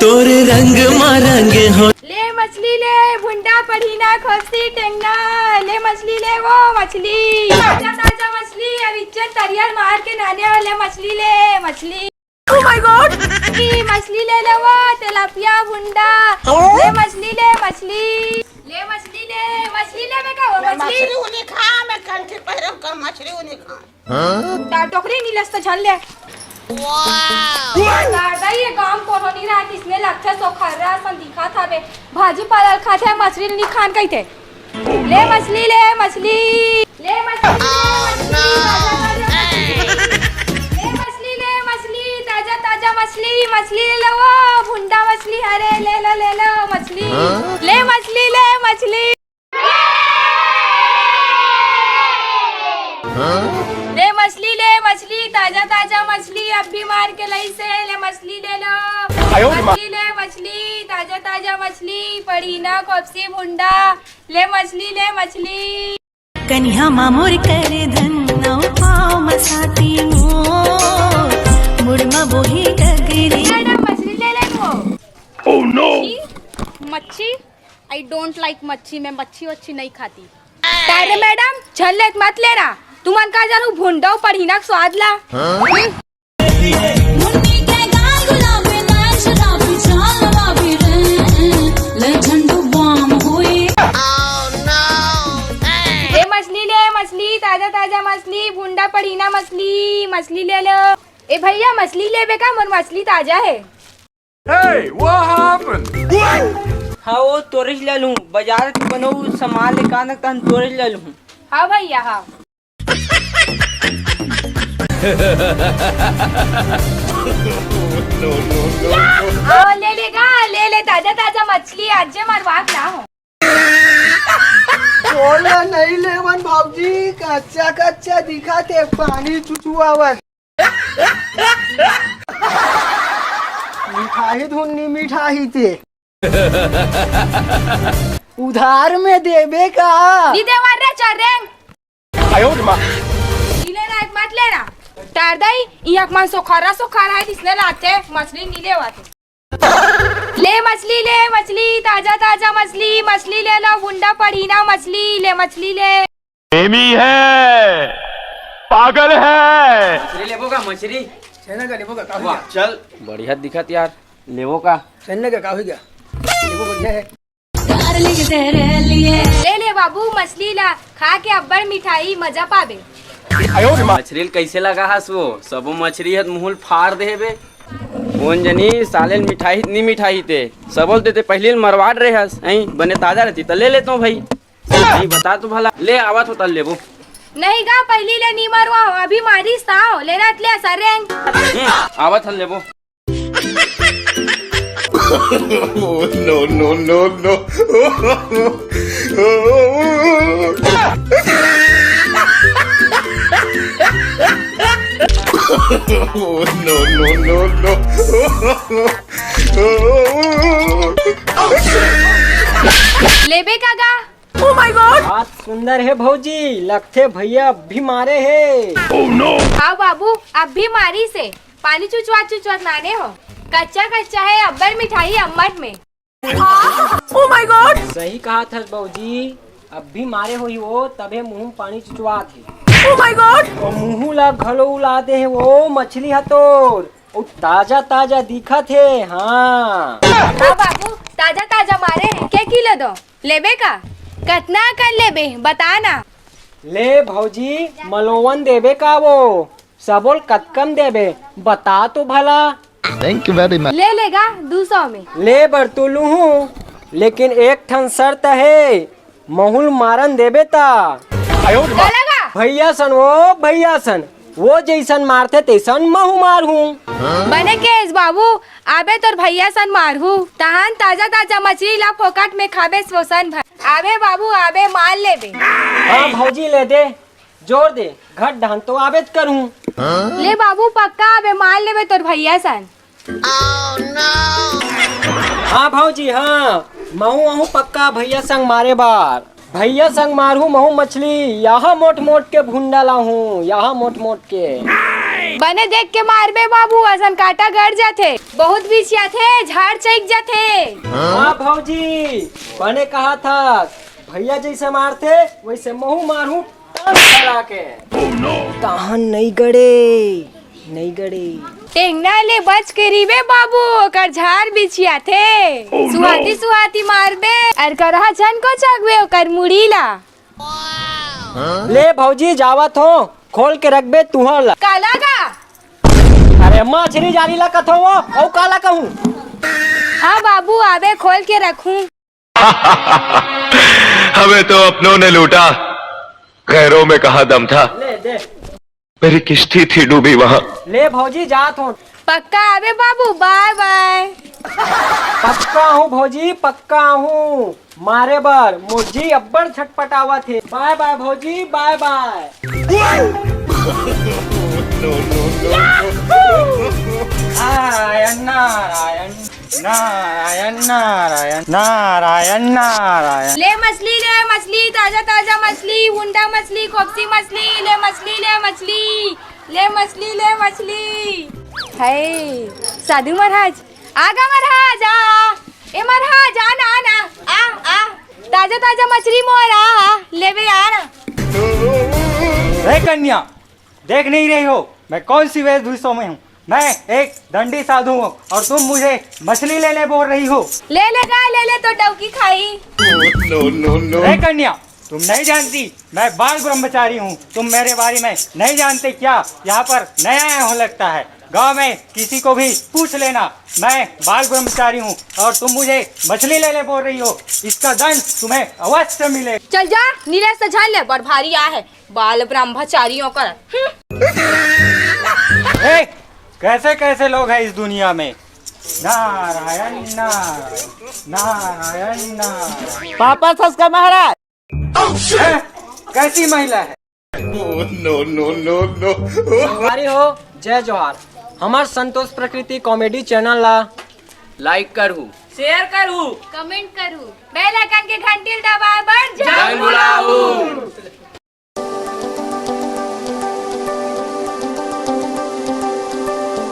तोरे रंग मारेंगे हो। ले मछली ले, भुंडा पढ़ीना खोसी टेंगना। ले मछली ले, वो मछली ताजा ताजा मछली, अब इज्जत तरियल मार के नाने वाले मछली ले मछली। ओह माय गॉड, मछली ले ले, वो तिलापिया भुंडा। ले मछली ले मछली, ले मछली ले, मछली ले बेका वो मछली। मछली उन्हें खा, मैं कंठी पैरों का मछली उन्हें खा। टोकरी नीलस तो छल ले। दादा ये काम कोनो नहीं रहा, किसने लगता सो खा रहा सन दिखा था बे। भाजी पालल खाते हैं, मछली नहीं खान कही थे। ले मछली ले मछली, ले मछली ले मछली ले मछली, ताजा ताजा मछली, मछली ले लो वो भुंडा मछली। अरे ले लो मछली, ले मछली ले मछली, ले मछली ले मछली, ताजा ताजा मछली, अब भी मार के लाई से। ले मछली ले लो, मछली ले मछली, ताजा ताजा मछली, पड़ी ना खोपसी भुंडा। ले मछली ले मछली। कन्या मामोर करे धन नौ पाव मसाती मो मुड़मा बोही गगरी। मैडम मछली ले ले वो। ओह नो, मच्छी? आई डोंट लाइक मच्छी, मैं मच्छी वच्छी नहीं खाती। अरे मैडम झल्ले मत लेना, तुमन का जानू भुंडा पढ़ीना स्वाद ला। मछली ताजा ताजा मछली, भुंडा पढ़ीना मछली, मछली ले लो। ए भैया मछली ले बेका, मन मछली ताजा है। hey, what happened? हाँ वो तोरिश ले लूँ, बाजार के बनो सामान ले कान तन तोरिश ले लूँ। हाँ भैया हाँ। हाँ ले लेगा, ले ले ताजा ताजा मछली, आज मरवाक ना हो। बोला नहीं लेवन भाऊजी, कच्चा कच्चा दिखा थे, पानी चुचुआवन। मिठाई धुन्नी मिठाई थे। उधार में देबे का। दी देवार रे चरेंग। लेना एक मत लेना। टारदाई इयाक मन सोखारा है, इसने लाते मछली नहीं लेवाते। ले मछली, ताजा ताजा मछली, मछली ले लो, भुंडा पढ़ीना मछली। ले मछली ले। एमी है, पागल है। मछली लेबो का मछली? सेना का लेबो का का वाह चल बढ़िया दिखत यार, लेबो का? सेना का हो गया, लेबो बढ़िया है। ले ले बाबू मछली ला, खा के अब्बड़ मिठाई मजा पाबे। मछली कैसे लगा हस वो? सबो मछली है मुहुल फाड़ देबे। कौन जनी साले मिठाई इतनी मिठाई थे, सबोल देते पहले मरवाड़ रहे हस, नहीं बने ताजा रहती तो ले लेता हूँ भाई। नहीं बता तो भला, ले आवत होता लेबो। नहीं गा पहली ले नहीं मारवा, अभी मारी साओ लेना ले असर रेंग। आवत हल लेबो। no, no, no, no. no, no, no, no. लेबे का गा? ओह माय गॉड, बात सुंदर है भौजी, लगते भैया भी मारे है। oh no. हाँ बाबू अब भी मारी से, पानी चुचवा नाने हो। कच्चा है अब्बर मिठाई अम्मट में। ओह माय गॉड, सही कहा था भौजी, अब भी मारे हो ही वो, तबे मुंह पानी चुचवा थे। ओह माय गॉड, और मुंह ला घलो उलाते हैं वो मछली हतोर, और ताजा ताजा दिखा थे। हाँ हाँ बाबू ताजा ताजा मारे हैं, क्या किलो दो लेबे का? कितना कर लेबे बताना। ले भौजी मलोवन देबे का वो, सबोल कतकम देबे बता तो भला। Thank you very much. ले लेगा 200 में। ले बरतुलू हूँ, लेकिन एक ठन शर्त है, महुल मारन देबे ता। लगा भैया सन वो जैसन मारते तैसन महू मार हूँ। बने केस बाबू, आबे तोर भैया सन मारहू, तहान ताजा ताजा मछली ला फोकट में खाबे सोसन भर। आबे बाबू आबे मार लेबे। हाँ भौजी ले दे, जोर दे, घट ढान तो आबेद करूँ। ले बाबू पक्का आबे मार लेबे तोर भैया सन। हाँ भौजी हाँ, महू पक्का भैया संग मारे बार। भैया संग मारू महू मछली, यहाँ मोट मोट के भुंडा ला हूँ, यहाँ मोट मोट के। बने देख के मारबे बाबू, असन काटा गड़ जाथे, बहुत बिछिया थे, झाड़ चैक जाथे। हाँ भौजी, बने कहा था भैया जैसे मारते वैसे महू मारू चला के। कहां नहीं गड़े, नहीं गड़े। टेंगना ले बच के रिबे बाबू, ओकर झाड़ बिछिया थे, सुहाती सुहाती मारबे, और करहा जन को चगबे ओकर मुड़ी ला। ले भौजी जावत हो, खोल के रखबे तुहर ला। काला का? अरे मछली जाली ला कथो वो, औ काला कहूं। हाँ बाबू, आबे खोल के रखूं। हमें तो अपनों ने लूटा, गैरों में कहा दम था। ले दे। मेरी किश्ती थी डूबी वहाँ। ले भौजी जात हो। पक्का आबे बाबू, बाय बाय। पक्का हूँ भौजी, पक्का हूँ। मारे बार मुझी अब्बड़ छटपटावा थे। बाय बाय भौजी, बाय बाय। नारायण नारायण नारायण नारायण नारायण नारायण। ले मछली, ताजा ताजा मछली, उंडा मछली, खोपसी मछली, ले मछली, ले मछली, ले मछली, ले मछली। है साधु महाराज, आगा महाराज, ए महाराज, आना आना, आ ताजा ताजा मछली मोर, लेवे आना। हे कन्या, देख नहीं रही हो मैं कौन सी वेशभूषा में हूँ? मैं एक दंडी साधु हूँ और तुम मुझे मछली लेने बोल रही हो। ले ले तो डौकी खाई। No, no, no. हे कन्या, तुम नहीं जानती मैं बाल ब्रह्मचारी हूँ, तुम मेरे बारे में नहीं जानते क्या? यहाँ पर नया हो लगता है, गांव में किसी को भी पूछ लेना, मैं बाल ब्रह्मचारी हूँ और तुम मुझे मछली लेने बोल रही हो, इसका दंड तुम्हें अवश्य मिले। चल जा, नीले से झाल ले, बड़ भारी आ है बाल ब्रह्मचारियों कर। हे, कैसे कैसे लोग हैं इस दुनिया में। नारायण नारायण नारायण नारायण। पापा सस्का महाराज। कैसी महिला है? Oh, no, no, no, no. हमारी हो जय जोहार। हमार संतोष प्रकृति कॉमेडी चैनल ला लाइक करू, शेयर करू, कमेंट करू, बेल आइकन के घंटी दबाए बड़